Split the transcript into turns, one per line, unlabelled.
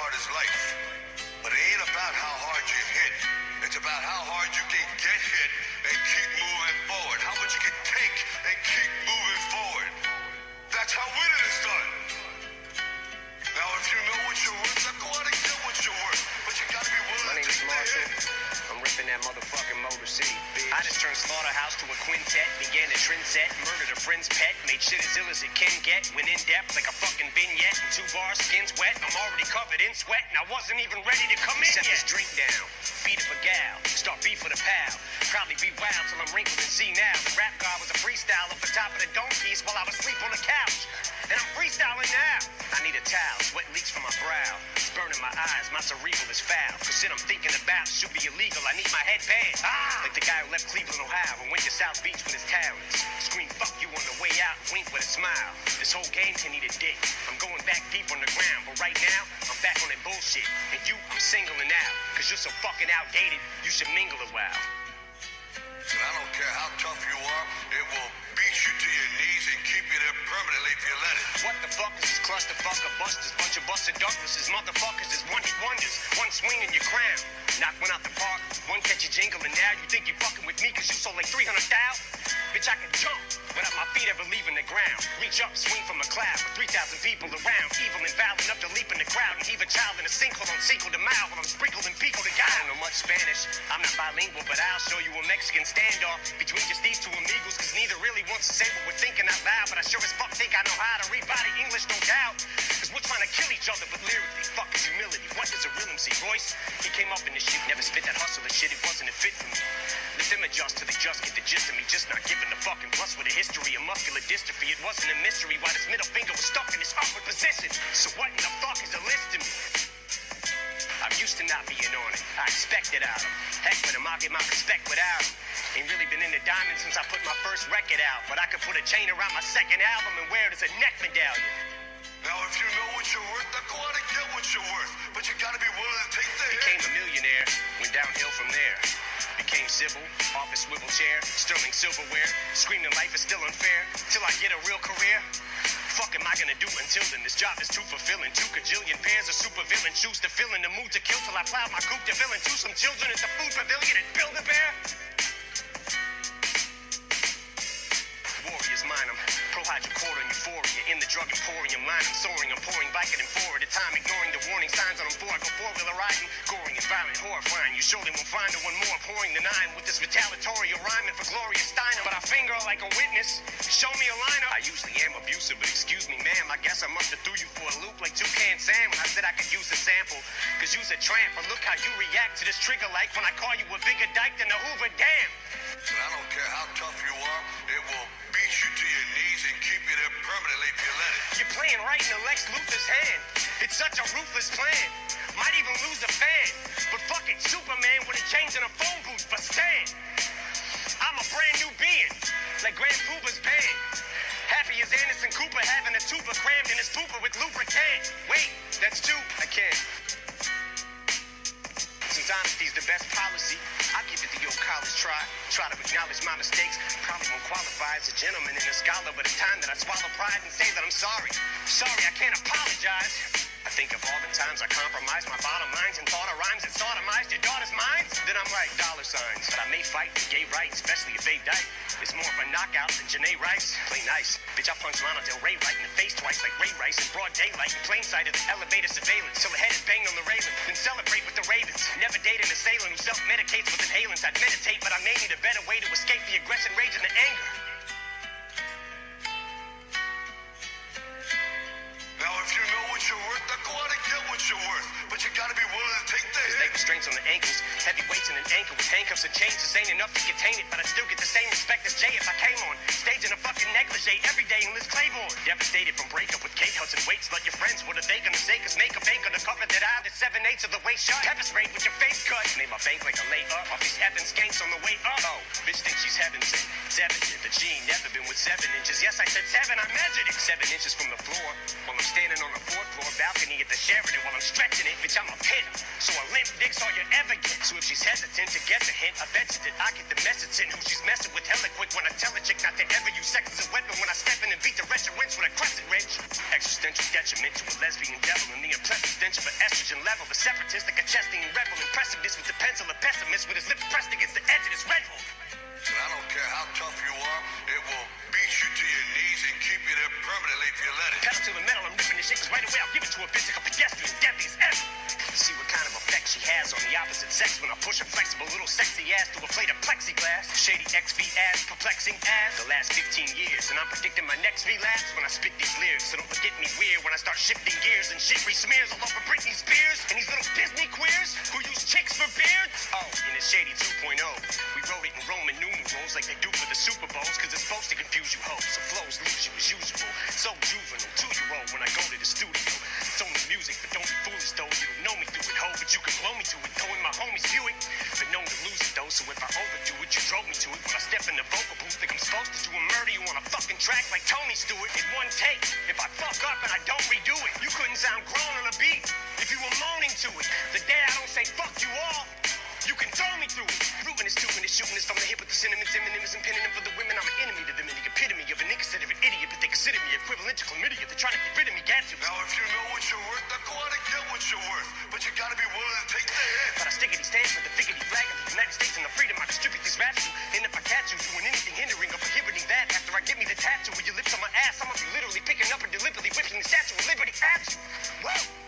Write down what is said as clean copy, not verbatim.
hard is life. But it ain't about how hard you hit. It's about how hard you can get hit and keep moving forward. How much you can take and keep moving forward. That's how winning is done. Now, if you know what you're worth, now go out and get what you're worth. But you gotta be willing to take the hit.
I'm ripping that motherfucking Motor City, bitch. I just turned Slaughterhouse to a quintet, began a trend set, murdered a friend's pet, made shit as ill as it can get, went in depth like a fucking vignette, and 2 bars, skin's wet, I'm already covered in sweat, and I wasn't even ready to come in yet. Set this drink down, beat up a gal, start beef with a pal, probably be wild till I'm wrinkled and see now. The rap god was a freestyle off the top of the dome piece while I was asleep on the couch, and I'm freestyling now. I need a towel, sweat leaks from my brow, it's burning my eyes, my cerebral is foul, cause shit I'm thinking about should be illegal. I need my headband. Like the guy who left Cleveland, Ohio, and went to South Beach with his talents. Scream fuck you on the way out, wink with a smile. This whole game can eat a dick. I'm going back deep on the ground, but right now, I'm back on that bullshit. And you, I'm singling out, cause you're so fucking outdated, you should mingle a while.
And I don't care how tough you are, it will beat you to your knees and keep you there permanently if you let it.
What the fuck is this clusterfucker busters? Bunch of busted Douglases, motherfuckers is one-hit wonders. One swing in your crown. Knock one out the park, one catch you jingling now. You think you fucking with me cause you sold like 300,000? Bitch, I can jump without my feet ever leaving the ground. Reach up, swing from a cloud with 3,000 people around. Evil and vile enough to leap in the crowd and heave a child in a sinkhole on Cinco de Mayo while I'm sprinkled in pico de gallo. I don't know much Spanish, I'm not bilingual, but I'll show you a Mexican standoff between just these 2 amigos, cause neither really wants to say what we're thinking out loud, but I sure as fuck think I know how to read body English, no doubt. Cause we're trying to kill each other, but lyrically, fuck is humility. What does a real MC voice? He came up in this shit, never spit that hustler shit, it wasn't a fit for me. Let them adjust till they just get the gist of me, just not giving the fucking plus with a history of muscular dystrophy. It wasn't a mystery why this middle finger was stuck in this upward position. So what in the fuck is a list to me? I'm used to not being on it, I expect it out of him. Heck with him, I'll get my respect without him. Ain't really been into diamonds since I put my first record out, but I could put a chain around my second album and wear it as a neck medallion.
Now if you know what you're worth, now go out and get what you're worth. But you gotta be willing to take the hit.
Became a millionaire, went downhill from there. Became civil, office swivel chair, sterling silverware, screaming life is still unfair, till I get a real career. Fuck am I gonna do until then? This job is too fulfilling. 2 kajillion pairs of super villain choose to fill in the mood to kill till I plow my coupe to villain to some children at the food pavilion and build a bear. Warriors mine 'em, pro hydrocodone euphoria in the drug emporium line. I'm soaring, I'm pouring Vicodin 4 at a time, ignoring the warning signs on them 4. I go 4-wheeler riding, goring and violent, horrifying. You surely won't find one more pouring the 9 with this retaliatory rhyming for Gloria Steinem. But I finger like a witness, show me a lineup. I usually am abusive, but excuse me, ma'am, I guess I must have threw you for a loop like Toucan Sam when I said I could use a sample. Cause you's a tramp, but look how you react to this trigger like when I call you a bigger dyke than a Hoover Dam.
And I don't care how tough you are, it will beat you to your knees and keep you there permanently if you let it.
You're playing right in Lex Luthor's hand. It's such a ruthless plan. Might even lose a fan. But fuck it, Superman with a change in a phone booth for Stan. I'm a brand new being, like Grand Pooba's band. Happy as Anderson Cooper having a tuba crammed in his pooper with lubricant. Wait, that's 2, I can't. Since honesty's the best policy, I give it the old college try. Try to acknowledge my mistakes. Probably won't qualify as a gentleman and a scholar, but it's time that I swallow pride and say that I'm sorry. Sorry, I can't apologize. I think of all the times I compromised my bottom lines and thought of rhymes that sodomized your daughter's minds. Then I'm like $ signs. But I may fight for gay rights, especially if they die. It's more of a knockout than Janae Rice. Play nice. Bitch, I punched Lana Del Rey right in the face twice like Ray Rice in broad daylight in plain sight of the elevator surveillance. Till the head is banged on the railing. Then celebrate with the Ravens. Never date an assailant who self-medicates with inhalants. I'd meditate, but I may need a better way to escape the aggression, rage, and the anger.
Now if you know what you're worth, now go out and get what you're worth. But you gotta be willing to take the hit.
Leg restraints on the ankles, heavy weights in an ankle with handcuffs and chains. This ain't enough to contain it, but I still get the same respect as Jay if I came on stage in a fucking negligee every day in Liz Claiborne. Devastated from breakup with Kate Hudson. Weights like your friends, what are they gonna say? Cause makeup ain't gonna cover that eye that's 7/8 of the way shut. Pepper sprayed with your face cut. Made my bank like a lay up off these effing skanks on the way up. Oh, bitch thinks she's heaven sent. 7 that she ain't never been with 7 inches. Yes, I said 7, I measured it. 7 inches from the floor while I'm standing on the 4th floor balcony at the Sheraton. while I'm stretching it, bitch, I'm a pit. So a limp dick's all you ever get. So if she's hesitant to get the hint, I bet you that I get the message in who she's messing with hella quick when I tell a chick not to ever use sex as a weapon when I step in and beat the wretched winch with a crescent wrench. Existential detriment to a lesbian devil and the impressive stench of an estrogen level. The separatist like a chesting rebel, impressiveness with the pencil, a pessimist with his lips pressed against the edge of his red bull.
And I don't care how tough you are, it will beat you to your knees and keep you there permanently if you let it.
Pedal to the metal, I'm ripping this shit, 'cause right away I'll give it to a bitch like a pedestrian, deadly as ever. See what kind of effect she has on the opposite sex when I push a flexible little sexy ass through a plate of plexiglass. Shady XV ass, perplexing ass. The last 15 years, and I'm predicting my next relapse when I spit these lyrics. So don't look at me weird when I start shifting gears and shit smears all over Britney Spears and these little Disney queers who use chicks for beards. Oh, in the Shady 2.0, we wrote it in Roman numerals like they do for the Super Bowls, 'cause it's supposed to confuse you hoes. So flows lose you as usual. So juvenile, 2-year-old when I go to the studio. It's only music, but don't be foolish though. You don't know me through it, ho, but you can blow me to it, knowing my homies view it. But known to lose it though, so if I overdo it, you drove me to it. When I step in the vocal booth, think I'm supposed to do a murder you on a fucking track like Tony Stewart in one take. If I fuck up and I don't redo it, you couldn't sound grown on a beat if you were moaning to it. The day I don't say fuck you all, you can throw me through it. Rooting is tubing is shooting is from the hip with the sentiments, synonyms and pinning them for the women. I'm an enemy to them and the epitome of an inconsiderate idiot, but they consider me equivalent to chlamydia. They're trying to get rid of me, gas you.
Now if you know what you're worth, then go out and get what you're worth. But you gotta be willing to take the hit.
But I stickity stands for the figgity flag of the United States and the freedom I distribute these raps to. And if I catch you doing anything hindering or prohibiting that, after I get me the tattoo with your lips on my ass, I'm gonna be literally picking up and deliberately whipping the Statue of Liberty at you. Whoa!